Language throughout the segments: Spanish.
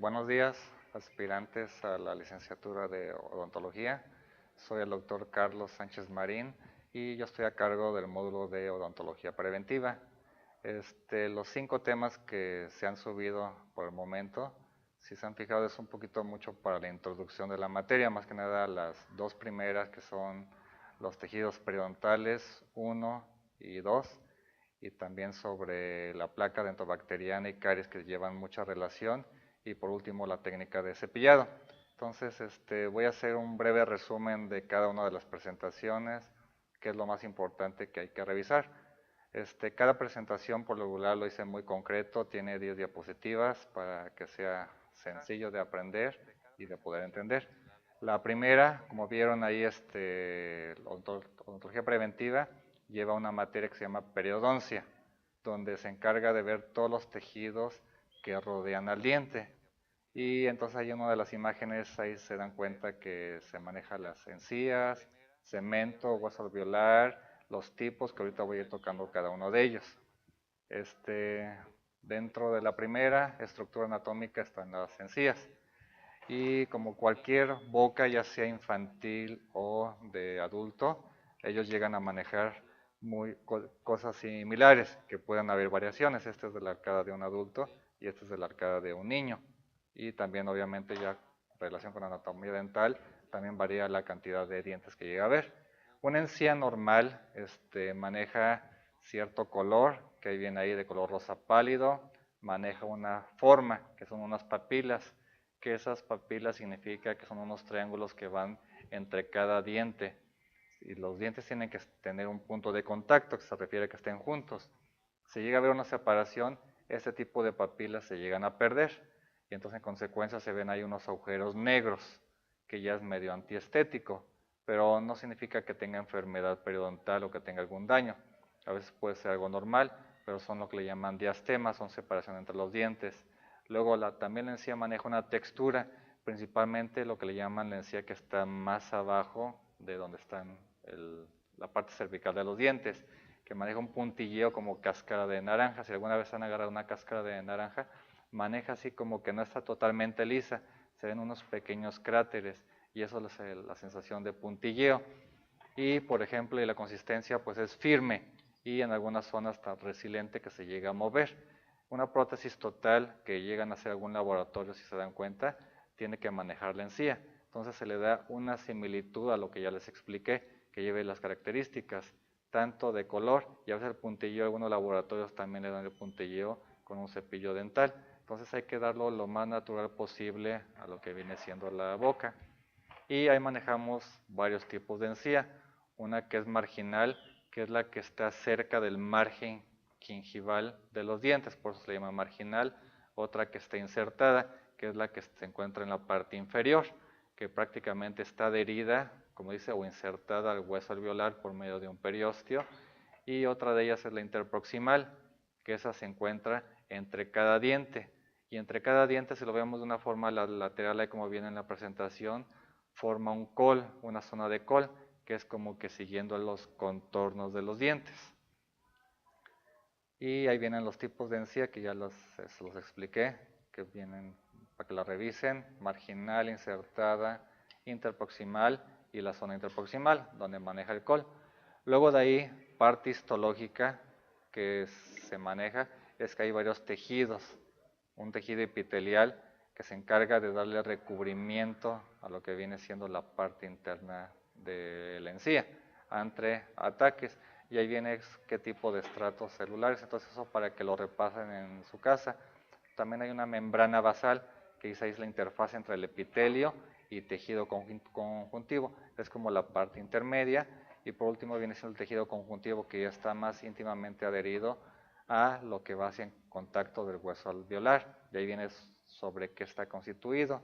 Buenos días, aspirantes a la licenciatura de odontología. Soy el doctor Carlos Sánchez Marín y yo estoy a cargo del módulo de odontología preventiva. Los 5 temas que se han subido por el momento, si se han fijado, es un poquito mucho para la introducción de la materia, más que nada las 2 primeras que son los tejidos periodontales 1 y 2, y también sobre la placa dentobacteriana y caries que llevan mucha relación, y por último la técnica de cepillado. Entonces, voy a hacer un breve resumen de cada una de las presentaciones, que es lo más importante que hay que revisar. Cada presentación por lo regular lo hice muy concreto, tiene 10 diapositivas para que sea sencillo de aprender y de poder entender. La primera, como vieron ahí, odontología preventiva, lleva una materia que se llama periodoncia, donde se encarga de ver todos los tejidos que rodean al diente. Y entonces ahí en una de las imágenes ahí se dan cuenta que se manejan las encías, cemento, hueso alveolar, los tipos que ahorita voy a ir tocando cada uno de ellos. Dentro de la primera estructura anatómica están las encías. Y como cualquier boca, ya sea infantil o de adulto, ellos llegan a manejar cosas similares, que puedan haber variaciones. Esta es de la arcada de un adulto y esta es de la arcada de un niño. Y también obviamente ya en relación con la anatomía dental, también varía la cantidad de dientes que llega a haber. Una encía normal maneja cierto color, que ahí viene ahí de color rosa pálido, maneja una forma, que son unas papilas, que esas papilas significa que son unos triángulos que van entre cada diente, y los dientes tienen que tener un punto de contacto, que se refiere a que estén juntos. Si llega a haber una separación, este tipo de papilas se llegan a perder, y entonces en consecuencia se ven ahí unos agujeros negros, que ya es medio antiestético, pero no significa que tenga enfermedad periodontal o que tenga algún daño. A veces puede ser algo normal, pero son lo que le llaman diastemas, son separación entre los dientes. Luego también la encía maneja una textura, principalmente lo que le llaman la encía que está más abajo de donde está la parte cervical de los dientes, que maneja un puntilleo como cáscara de naranja. Si alguna vez han agarrado una cáscara de naranja, maneja así como que no está totalmente lisa, se ven unos pequeños cráteres, y eso es la sensación de puntilleo. Y por ejemplo, la consistencia pues es firme, y en algunas zonas está resiliente, que se llega a mover. Una prótesis total que llegan a hacer algún laboratorio, si se dan cuenta, tiene que manejar la encía. Entonces se le da una similitud a lo que ya les expliqué, que lleve las características tanto de color, y a veces el puntilleo, algunos laboratorios también le dan el puntilleo con un cepillo dental. Entonces hay que darlo lo más natural posible a lo que viene siendo la boca. Y ahí manejamos varios tipos de encía. Una que es marginal, que es la que está cerca del margen gingival de los dientes, por eso se llama marginal. Otra que está insertada, que es la que se encuentra en la parte inferior, que prácticamente está adherida, como dice, o insertada al hueso alveolar por medio de un periósteo. Y otra de ellas es la interproximal, que esa se encuentra entre cada diente. Y entre cada diente, si lo vemos de una forma lateral, ahí como viene en la presentación, forma un col, una zona de col, que es como que siguiendo los contornos de los dientes. Y ahí vienen los tipos de encía, que ya se los expliqué, que vienen para que la revisen: marginal, insertada, interproximal y la zona interproximal, donde maneja el col. Luego de ahí, parte histológica que se maneja, es que hay varios tejidos. Un tejido epitelial que se encarga de darle recubrimiento a lo que viene siendo la parte interna de la encía ante ataques. Y ahí viene qué tipo de estratos celulares, entonces eso para que lo repasen en su casa. También hay una membrana basal, que es la interfaz entre el epitelio y tejido conjuntivo, es como la parte intermedia. Y por último viene siendo el tejido conjuntivo, que ya está más íntimamente adherido a lo que va hacia en contacto del hueso alveolar, y ahí viene sobre qué está constituido.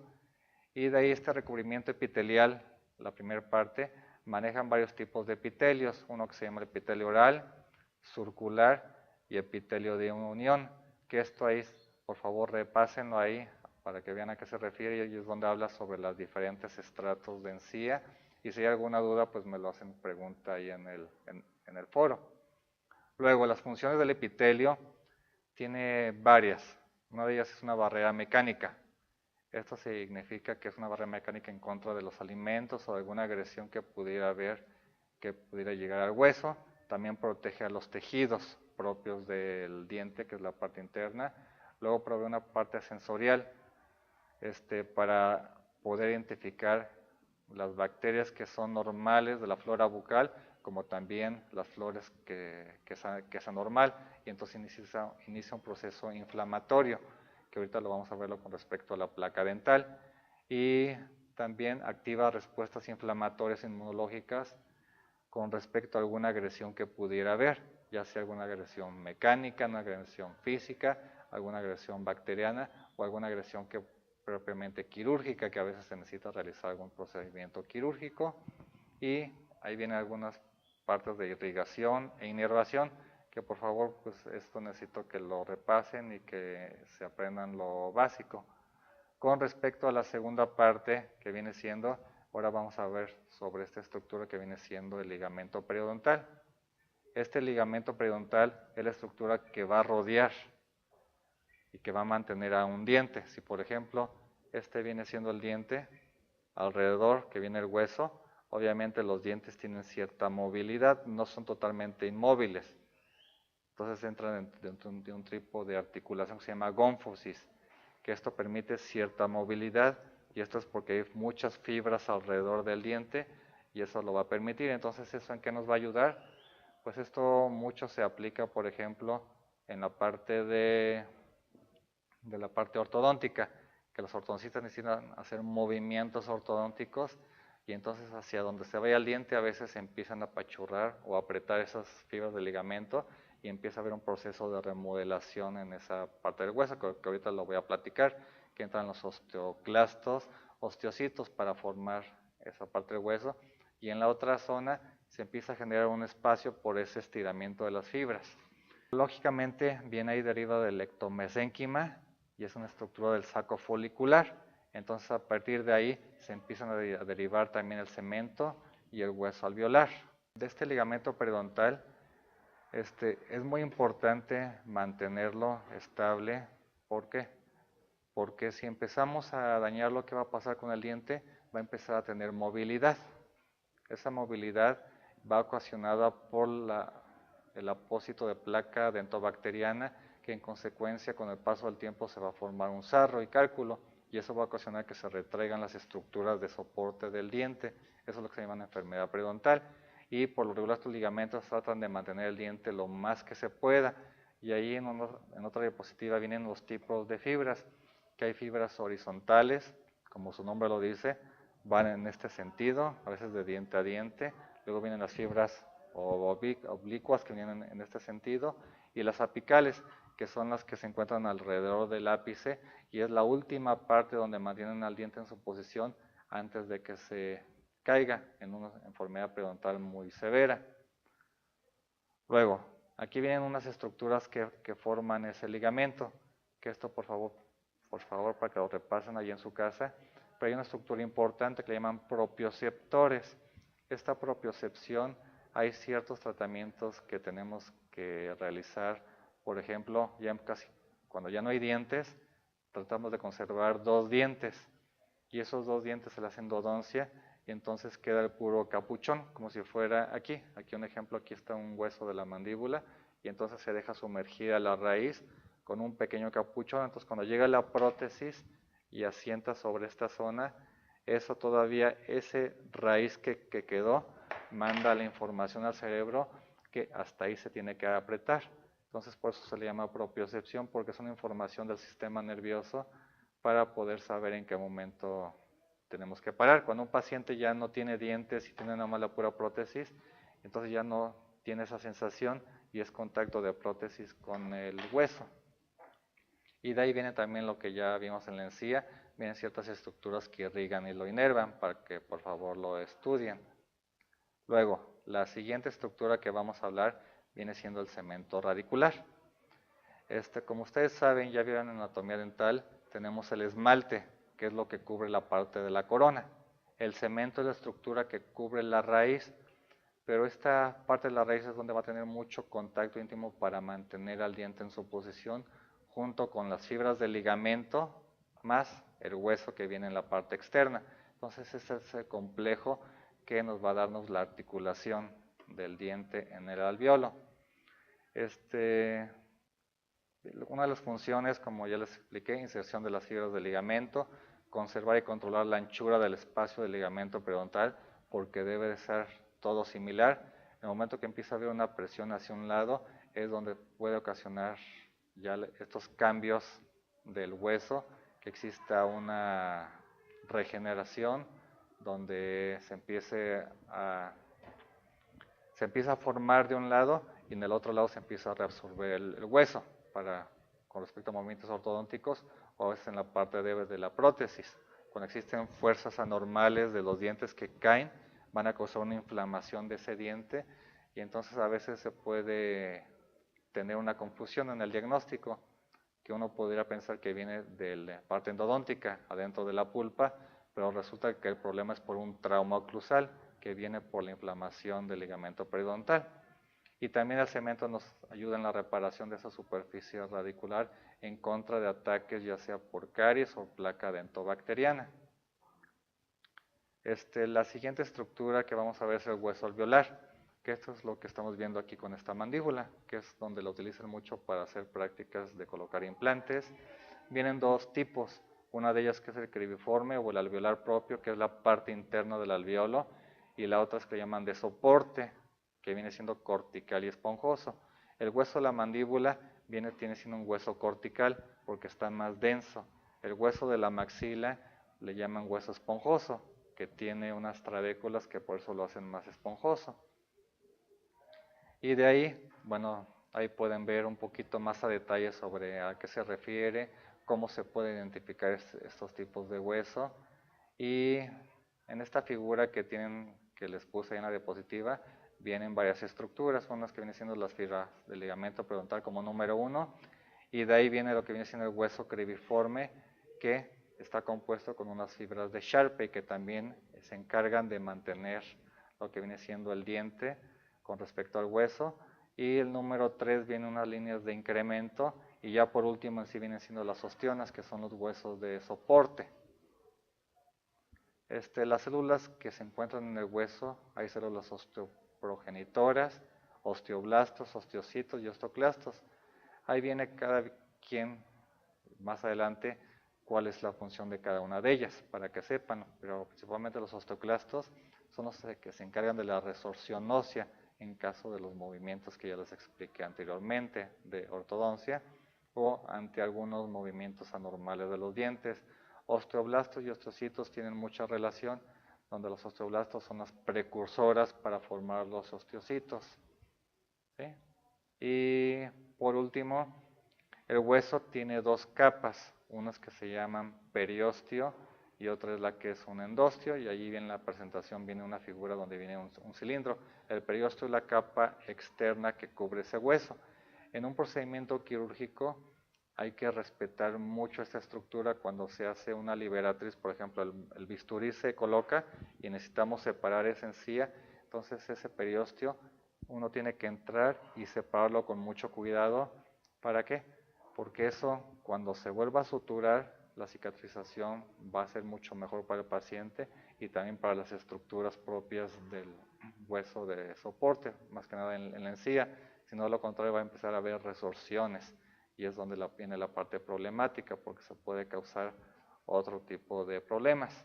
Y de ahí este recubrimiento epitelial, la primera parte, manejan varios tipos de epitelios, uno que se llama el epitelio oral, circular y epitelio de unión, que esto ahí, por favor, repásenlo ahí para que vean a qué se refiere, y es donde habla sobre los diferentes estratos de encía, y si hay alguna duda, pues me lo hacen pregunta ahí en el foro. Luego, las funciones del epitelio tiene varias. Una de ellas es una barrera mecánica, Esto significa que es una barrera mecánica en contra de los alimentos o de alguna agresión que pudiera haber, que pudiera llegar al hueso. También protege a los tejidos propios del diente, que es la parte interna. Luego provee una parte sensorial para poder identificar las bacterias que son normales de la flora bucal, como también las flores que es anormal, y entonces inicia un proceso inflamatorio, que ahorita lo vamos a verlo con respecto a la placa dental, y también activa respuestas inflamatorias inmunológicas con respecto a alguna agresión que pudiera haber, ya sea alguna agresión mecánica, una agresión física, alguna agresión bacteriana o alguna agresión que propiamente quirúrgica, que a veces se necesita realizar algún procedimiento quirúrgico. Y ahí vienen algunas partes de irrigación e inervación, que por favor, pues esto necesito que lo repasen y que se aprendan lo básico. Con respecto a la segunda parte, que viene siendo, ahora vamos a ver sobre esta estructura que viene siendo el ligamento periodontal. Este ligamento periodontal es la estructura que va a rodear y que va a mantener a un diente. Si por ejemplo este viene siendo el diente, alrededor que viene el hueso, obviamente los dientes tienen cierta movilidad, no son totalmente inmóviles. Entonces entran dentro de un tipo de articulación que se llama gónfosis, que esto permite cierta movilidad, y esto es porque hay muchas fibras alrededor del diente y eso lo va a permitir. Entonces, ¿eso en qué nos va a ayudar? Pues esto mucho se aplica, por ejemplo, en la parte de la parte ortodóntica, que los ortodoncistas necesitan hacer movimientos ortodónticos y entonces hacia donde se vaya el diente a veces se empiezan a apachurrar o a apretar esas fibras de ligamento y empieza a haber un proceso de remodelación en esa parte del hueso, que ahorita lo voy a platicar, que entran los osteoclastos, osteocitos para formar esa parte del hueso, y en la otra zona se empieza a generar un espacio por ese estiramiento de las fibras. Lógicamente viene ahí derivado del ectomesénquima y es una estructura del saco folicular. Entonces a partir de ahí se empiezan a derivar también el cemento y el hueso alveolar. De este ligamento periodontal es muy importante mantenerlo estable. ¿Por qué? Porque si empezamos a dañarlo, ¿qué va a pasar con el diente? Va a empezar a tener movilidad. Esa movilidad va ocasionada por el apósito de placa dentobacteriana, que en consecuencia con el paso del tiempo se va a formar un sarro y cálculo, y eso va a ocasionar que se retraigan las estructuras de soporte del diente. Eso es lo que se llama una enfermedad periodontal, y por lo regular estos ligamentos tratan de mantener el diente lo más que se pueda, y ahí en otra diapositiva vienen los tipos de fibras, que hay fibras horizontales, como su nombre lo dice, van en este sentido, a veces de diente a diente. Luego vienen las fibras oblicuas que vienen en este sentido, y las apicales, que son las que se encuentran alrededor del ápice, y es la última parte donde mantienen al diente en su posición antes de que se caiga en una enfermedad periodontal muy severa. Luego, aquí vienen unas estructuras que forman ese ligamento, que esto por favor para que lo repasen allí en su casa. Pero hay una estructura importante que le llaman propioceptores. Esta propiocepción, hay ciertos tratamientos que tenemos que realizar. Por ejemplo, cuando ya no hay dientes, tratamos de conservar dos dientes, y esos dos dientes se le hacen endodoncia, y entonces queda el puro capuchón, como si fuera aquí un ejemplo, aquí está un hueso de la mandíbula, y entonces se deja sumergida la raíz con un pequeño capuchón. Entonces cuando llega la prótesis y asienta sobre esta zona, eso todavía, ese raíz que quedó, manda la información al cerebro que hasta ahí se tiene que apretar. Entonces por eso se le llama propiocepción, porque es una información del sistema nervioso para poder saber en qué momento tenemos que parar. Cuando un paciente ya no tiene dientes y tiene nada más la pura prótesis, entonces ya no tiene esa sensación y es contacto de prótesis con el hueso. Y de ahí viene también lo que ya vimos en la encía, vienen ciertas estructuras que irrigan y lo inervan, para que por favor lo estudien. Luego, la siguiente estructura que vamos a hablar viene siendo el cemento radicular. Como ustedes saben, ya vieron en anatomía dental, tenemos el esmalte, que es lo que cubre la parte de la corona. El cemento es la estructura que cubre la raíz, pero esta parte de la raíz es donde va a tener mucho contacto íntimo para mantener al diente en su posición, junto con las fibras del ligamento más el hueso que viene en la parte externa. Entonces ese es el complejo que nos va a darnos la articulación del diente en el alveolo. Una de las funciones, como ya les expliqué, inserción de las fibras del ligamento, conservar y controlar la anchura del espacio del ligamento periodontal, porque debe de ser todo similar. En el momento que empieza a haber una presión hacia un lado, es donde puede ocasionar ya estos cambios del hueso, que exista una regeneración, donde se empieza a formar de un lado y en el otro lado se empieza a reabsorber el hueso con respecto a movimientos ortodónticos o a veces en la parte de la prótesis. Cuando existen fuerzas anormales de los dientes que caen, van a causar una inflamación de ese diente y entonces a veces se puede tener una confusión en el diagnóstico, que uno podría pensar que viene de la parte endodóntica, adentro de la pulpa, pero resulta que el problema es por un trauma oclusal, que viene por la inflamación del ligamento periodontal. Y también el cemento nos ayuda en la reparación de esa superficie radicular en contra de ataques ya sea por caries o placa dentobacteriana. La siguiente estructura que vamos a ver es el hueso alveolar, que esto es lo que estamos viendo aquí con esta mandíbula, que es donde lo utilizan mucho para hacer prácticas de colocar implantes. Vienen dos tipos, una de ellas que es el cribiforme o el alveolar propio, que es la parte interna del alveolo, y la otra es que llaman de soporte, que viene siendo cortical y esponjoso. El hueso de la mandíbula tiene siendo un hueso cortical porque está más denso. El hueso de la maxila le llaman hueso esponjoso, que tiene unas trabéculas que por eso lo hacen más esponjoso. Y de ahí, bueno, ahí pueden ver un poquito más a detalle sobre a qué se refiere, cómo se puede identificar estos tipos de hueso. Y en esta figura que les puse ahí en la diapositiva, vienen varias estructuras, unas que vienen siendo las fibras del ligamento periodontal como número 1, y de ahí viene lo que viene siendo el hueso cribiforme, que está compuesto con unas fibras de Sharpe que también se encargan de mantener lo que viene siendo el diente con respecto al hueso, y el número 3 viene unas líneas de incremento, y ya por último en sí vienen siendo las ostionas, que son los huesos de soporte. Las células que se encuentran en el hueso, hay células osteoprogenitoras, osteoblastos, osteocitos y osteoclastos. Ahí viene cada quien más adelante cuál es la función de cada una de ellas, para que sepan, pero principalmente los osteoclastos son los que se encargan de la resorción ósea en caso de los movimientos que ya les expliqué anteriormente de ortodoncia o ante algunos movimientos anormales de los dientes. Osteoblastos y osteocitos tienen mucha relación, donde los osteoblastos son las precursoras para formar los osteocitos. ¿Sí? Y por último, el hueso tiene dos capas, unas que se llaman periósteo y otra es la que es un endostio, y allí en la presentación viene una figura donde viene un cilindro. El periósteo es la capa externa que cubre ese hueso. En un procedimiento quirúrgico hay que respetar mucho esta estructura cuando se hace una liberatriz, por ejemplo, el bisturí se coloca y necesitamos separar esa encía, entonces ese periósteo uno tiene que entrar y separarlo con mucho cuidado. ¿Para qué? Porque eso, cuando se vuelva a suturar, la cicatrización va a ser mucho mejor para el paciente y también para las estructuras propias del hueso de soporte, más que nada en la encía. Si no, lo contrario, va a empezar a haber resorciones y es donde viene la parte problemática, porque se puede causar otro tipo de problemas.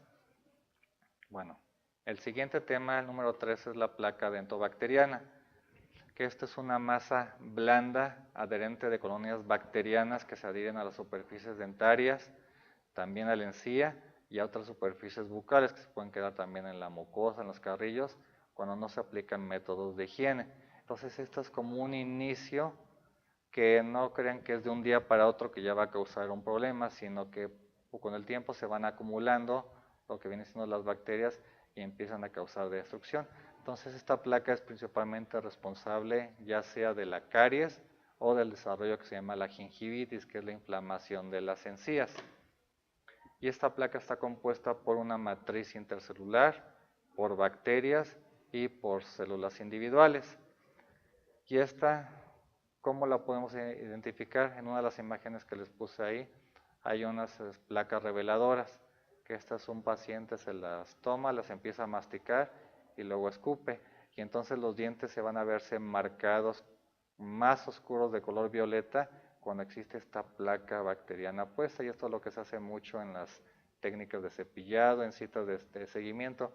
Bueno, el siguiente tema, el número 3, es la placa dentobacteriana, que esta es una masa blanda adherente de colonias bacterianas que se adhieren a las superficies dentarias, también a la encía y a otras superficies bucales que se pueden quedar también en la mucosa, en los carrillos, cuando no se aplican métodos de higiene. Entonces esto es como un inicio, que no crean que es de un día para otro que ya va a causar un problema, sino que con el tiempo se van acumulando lo que vienen siendo las bacterias y empiezan a causar destrucción. Entonces esta placa es principalmente responsable ya sea de la caries o del desarrollo que se llama la gingivitis, que es la inflamación de las encías. Y esta placa está compuesta por una matriz intercelular, por bacterias y por células individuales. Y esta, ¿cómo la podemos identificar? En una de las imágenes que les puse ahí, hay unas placas reveladoras, que estas un paciente se las toma, las empieza a masticar y luego escupe, y entonces los dientes se van a verse marcados más oscuros de color violeta cuando existe esta placa bacteriana puesta, y esto es lo que se hace mucho en las técnicas de cepillado, en citas de seguimiento,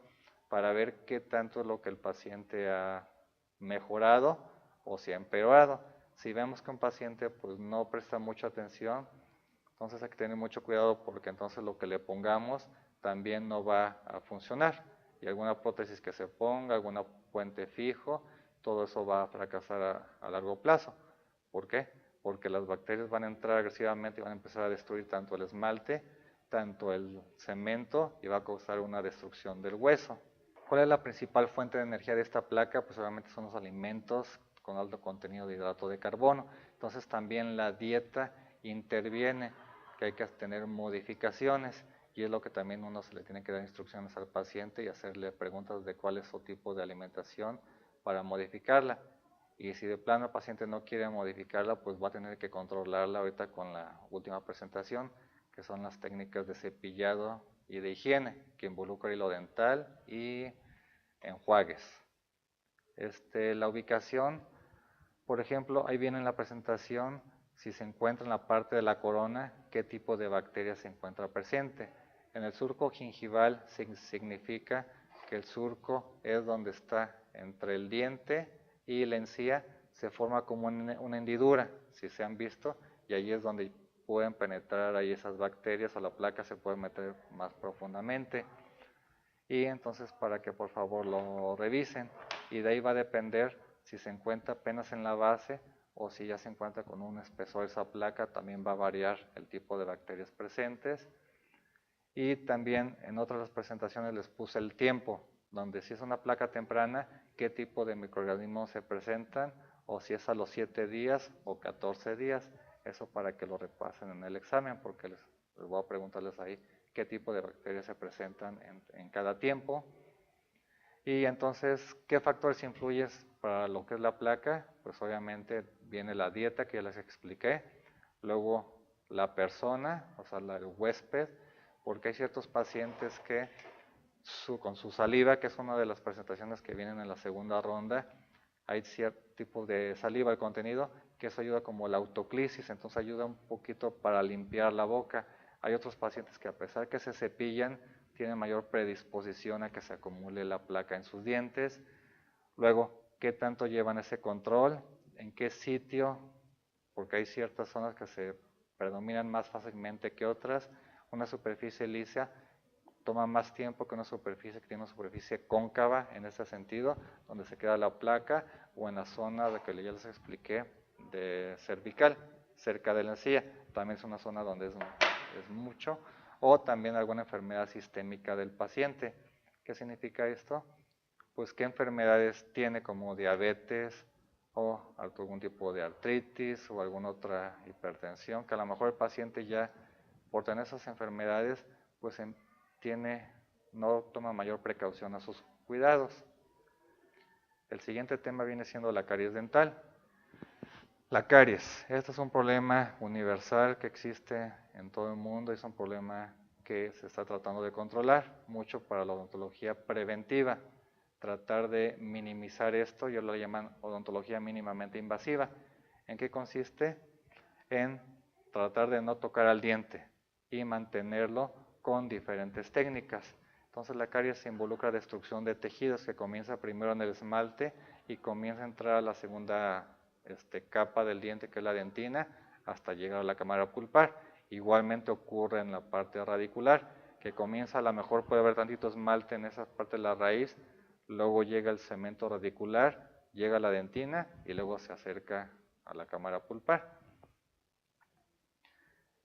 para ver qué tanto es lo que el paciente ha mejorado o si ha empeorado. Si vemos que un paciente pues no presta mucha atención, entonces hay que tener mucho cuidado, porque entonces lo que le pongamos también no va a funcionar, y alguna prótesis que se ponga, alguna puente fijo, todo eso va a fracasar a largo plazo. ¿Por qué? Porque las bacterias van a entrar agresivamente y van a empezar a destruir tanto el esmalte, tanto el cemento, y va a causar una destrucción del hueso. ¿Cuál es la principal fuente de energía de esta placa? Pues obviamente son los alimentos con alto contenido de hidrato de carbono. Entonces también la dieta interviene, que hay que tener modificaciones, y es lo que también uno se le tiene que dar instrucciones al paciente y hacerle preguntas de cuál es su tipo de alimentación para modificarla. Y si de plano el paciente no quiere modificarla, pues va a tener que controlarla ahorita con la última presentación, que son las técnicas de cepillado y de higiene, que involucra hilo dental y enjuagues. La ubicación, por ejemplo, ahí viene en la presentación, si se encuentra en la parte de la corona, qué tipo de bacteria se encuentra presente. En el surco gingival significa que el surco es donde está entre el diente y la encía, se forma como una hendidura, si se han visto, y ahí es donde pueden penetrar ahí esas bacterias, o la placa se puede meter más profundamente. Y entonces para que por favor lo revisen, y de ahí va a depender si se encuentra apenas en la base o si ya se encuentra con un espesor esa placa, también va a variar el tipo de bacterias presentes. Y también en otras presentaciones les puse el tiempo, donde si es una placa temprana, qué tipo de microorganismos se presentan, o si es a los 7 días o 14 días, eso para que lo repasen en el examen, porque les voy a preguntarles ahí qué tipo de bacterias se presentan en cada tiempo. Y entonces, ¿qué factores influyen para lo que es la placa? Pues obviamente viene la dieta, que ya les expliqué, luego la persona, o sea, el huésped, porque hay ciertos pacientes que con su saliva, que es una de las presentaciones que vienen en la segunda ronda, hay cierto tipo de saliva, el contenido, que eso ayuda como la autoclisis, entonces ayuda un poquito para limpiar la boca. Hay otros pacientes que a pesar que se cepillan, tienen mayor predisposición a que se acumule la placa en sus dientes. Luego, ¿qué tanto llevan ese control? ¿En qué sitio? Porque hay ciertas zonas que se predominan más fácilmente que otras. Una superficie lisa toma más tiempo que una superficie que tiene una superficie cóncava, en ese sentido, donde se queda la placa, o en la zona de que ya les expliqué, de cervical, cerca de la encía, también es una zona donde es mucho, o también alguna enfermedad sistémica del paciente. ¿Qué significa esto? Pues qué enfermedades tiene, como diabetes, o algún tipo de artritis, o alguna otra hipertensión, que a lo mejor el paciente ya, por tener esas enfermedades, pues no toma mayor precaución a sus cuidados. El siguiente tema viene siendo la caries dental. La caries, este es un problema universal que existe en todo el mundo, y es un problema que se está tratando de controlar mucho para la odontología preventiva. Tratar de minimizar esto, ellos lo llaman odontología mínimamente invasiva. ¿En qué consiste? En tratar de no tocar al diente y mantenerlo con diferentes técnicas. Entonces la caries se involucra destrucción de tejidos, que comienza primero en el esmalte y comienza a entrar a la segunda capa del diente, que es la dentina, hasta llegar a la cámara pulpar. Igualmente ocurre en la parte radicular, que comienza, a lo mejor puede haber tantito esmalte en esa parte de la raíz, luego llega el cemento radicular, llega a la dentina y luego se acerca a la cámara pulpar.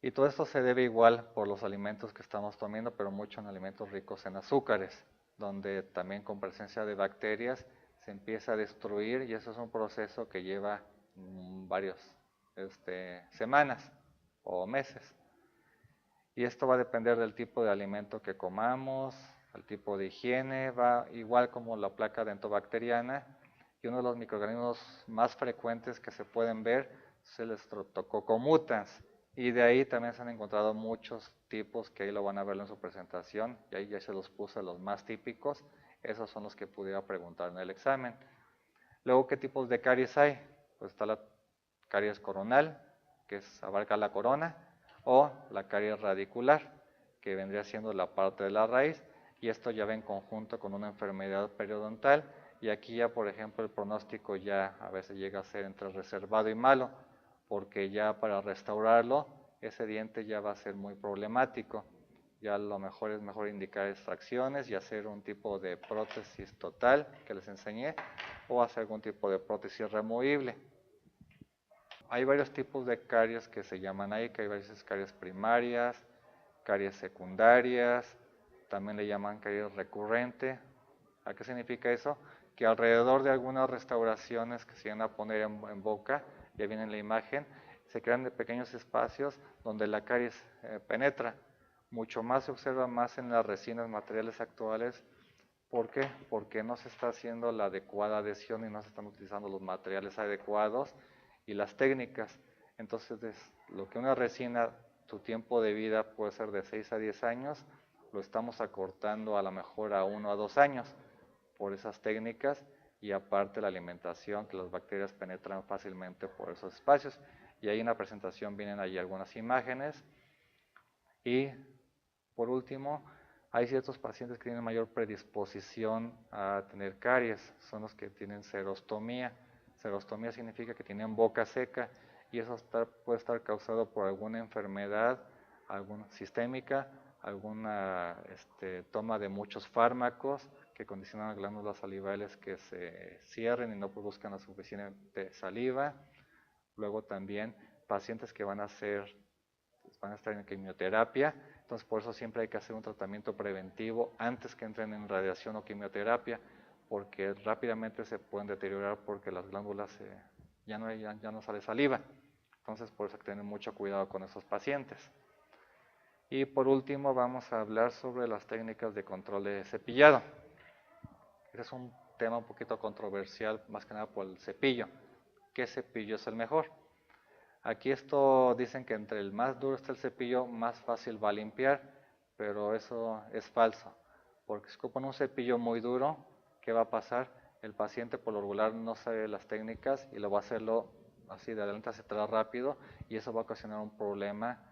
Y todo esto se debe igual por los alimentos que estamos comiendo, pero mucho en alimentos ricos en azúcares, donde también con presencia de bacterias se empieza a destruir, y eso es un proceso que lleva varias semanas o meses. Y esto va a depender del tipo de alimento que comamos, el tipo de higiene, va igual como la placa dentobacteriana, y uno de los microorganismos más frecuentes que se pueden ver es el Streptococcus mutans. Y de ahí también se han encontrado muchos tipos que ahí lo van a ver en su presentación, y ahí ya se los puse los más típicos. Esos son los que pudiera preguntar en el examen. Luego, ¿qué tipos de caries hay? Pues está la caries coronal, que abarca la corona, o la caries radicular, que vendría siendo la parte de la raíz, y esto ya va en conjunto con una enfermedad periodontal, y aquí ya, por ejemplo, el pronóstico ya a veces llega a ser entre reservado y malo, porque ya para restaurarlo, ese diente ya va a ser muy problemático. Ya lo mejor es mejor indicar extracciones y hacer un tipo de prótesis total que les enseñé, o hacer algún tipo de prótesis removible. Hay varios tipos de caries que se llaman ahí, que hay varias caries primarias, caries secundarias, también le llaman caries recurrente. ¿A qué significa eso? Que alrededor de algunas restauraciones que se van a poner en boca, ya viene en la imagen, se crean de pequeños espacios donde la caries penetra. Mucho más se observa más en las resinas materiales actuales. ¿Por qué? Porque no se está haciendo la adecuada adhesión y no se están utilizando los materiales adecuados y las técnicas. Entonces, lo que una resina, su tiempo de vida puede ser de 6 a 10 años, lo estamos acortando a lo mejor a 1 a 2 años por esas técnicas, y aparte la alimentación, que las bacterias penetran fácilmente por esos espacios. Y ahí en la presentación vienen ahí algunas imágenes. Y por último, hay ciertos pacientes que tienen mayor predisposición a tener caries, son los que tienen xerostomía. Xerostomía significa que tienen boca seca, y eso puede estar causado por alguna enfermedad, alguna sistémica, alguna toma de muchos fármacos que condicionan las glándulas salivales que se cierren y no produzcan la suficiente saliva. Luego también pacientes que van a estar en quimioterapia. Entonces, por eso siempre hay que hacer un tratamiento preventivo antes que entren en radiación o quimioterapia, porque rápidamente se pueden deteriorar porque las glándulas ya no sale saliva. Entonces, por eso hay que tener mucho cuidado con esos pacientes. Y por último, vamos a hablar sobre las técnicas de control de cepillado. Este es un tema un poquito controversial, más que nada por el cepillo. ¿Qué cepillo es el mejor? Aquí esto dicen que entre el más duro está el cepillo, más fácil va a limpiar, pero eso es falso, porque si ocupan un cepillo muy duro, ¿qué va a pasar? El paciente por lo regular no sabe las técnicas y lo va a hacerlo así de adelante hacia atrás rápido, y eso va a ocasionar un problema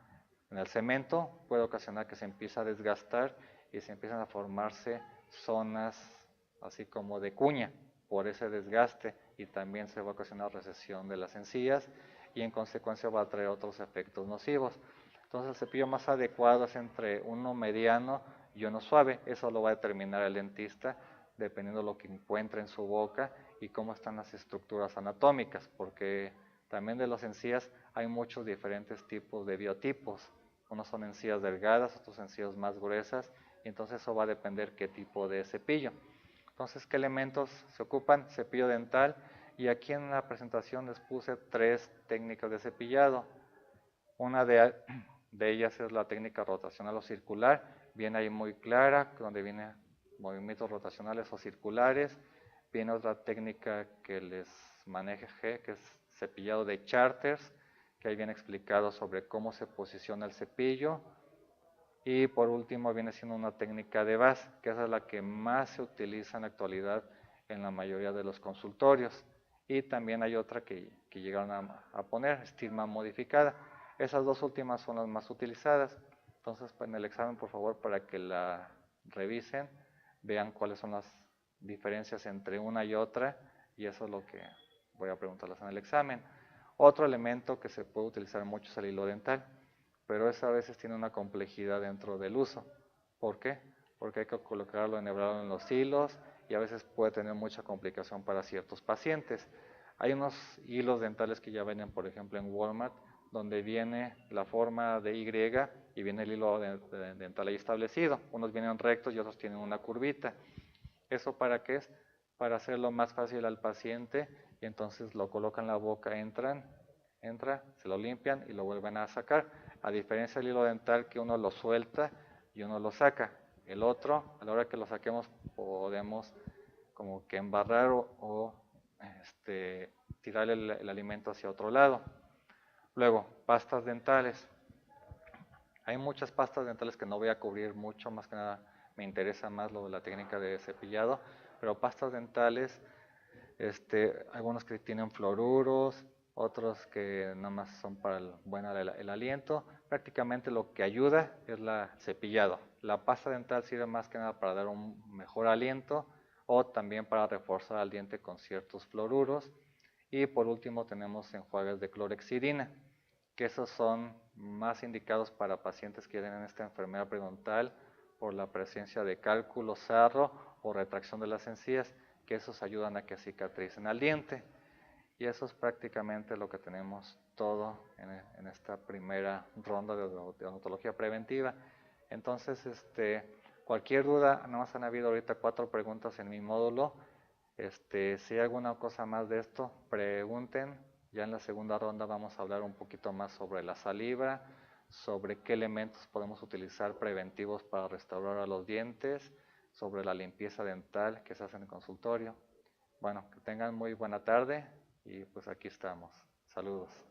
en el cemento. Puede ocasionar que se empiece a desgastar y se empiezan a formarse zonas así como de cuña por ese desgaste, y también se va a ocasionar recesión de las encías, y en consecuencia va a traer otros efectos nocivos. Entonces el cepillo más adecuado es entre uno mediano y uno suave. Eso lo va a determinar el dentista dependiendo de lo que encuentre en su boca y cómo están las estructuras anatómicas, porque también de las encías hay muchos diferentes tipos de biotipos. Unos son encías delgadas, otros encías más gruesas, y entonces eso va a depender qué tipo de cepillo. Entonces, ¿qué elementos se ocupan? Cepillo dental. Y aquí en la presentación les puse 3 técnicas de cepillado. Una de ellas es la técnica rotacional o circular. Viene ahí muy clara, donde viene movimientos rotacionales o circulares. Viene otra técnica que les maneje, que es cepillado de Charters, que ahí viene explicado sobre cómo se posiciona el cepillo. Y por último viene siendo una técnica de Bass, que esa es la que más se utiliza en la actualidad en la mayoría de los consultorios. Y también hay otra que llegaron a poner, estigma modificada. Esas dos últimas son las más utilizadas. Entonces, en el examen, por favor, para que la revisen, vean cuáles son las diferencias entre una y otra, y eso es lo que voy a preguntarles en el examen. Otro elemento que se puede utilizar mucho es el hilo dental, pero eso a veces tiene una complejidad dentro del uso. ¿Por qué? Porque hay que colocarlo enhebrado en los hilos, y a veces puede tener mucha complicación para ciertos pacientes. Hay unos hilos dentales que ya venden, por ejemplo, en Walmart, donde viene la forma de Y y viene el hilo dental ahí establecido. Unos vienen rectos y otros tienen una curvita. ¿Eso para qué es? Para hacerlo más fácil al paciente, y entonces lo colocan en la boca, entra, se lo limpian y lo vuelven a sacar. A diferencia del hilo dental, que uno lo suelta y uno lo saca. El otro, a la hora que lo saquemos, podemos como que embarrar o tirar el alimento hacia otro lado. Luego, pastas dentales. Hay muchas pastas dentales que no voy a cubrir mucho, más que nada me interesa más lo de la técnica de cepillado, pero pastas dentales, algunos que tienen fluoruros, otros que nada más son para el aliento. Prácticamente lo que ayuda es la cepillado. La pasta dental sirve más que nada para dar un mejor aliento o también para reforzar al diente con ciertos fluoruros. Y por último tenemos enjuagues de clorexidina, que esos son más indicados para pacientes que tienen esta enfermedad periodontal por la presencia de cálculo, sarro o retracción de las encías, que esos ayudan a que cicatricen al diente. Y eso es prácticamente lo que tenemos todo en esta primera ronda de odontología preventiva. Entonces, cualquier duda, nada más han habido ahorita 4 preguntas en mi módulo. Si hay alguna cosa más de esto, pregunten. Ya en la segunda ronda vamos a hablar un poquito más sobre la saliva, sobre qué elementos podemos utilizar preventivos para restaurar a los dientes, sobre la limpieza dental que se hace en el consultorio. Bueno, que tengan muy buena tarde y pues aquí estamos. Saludos.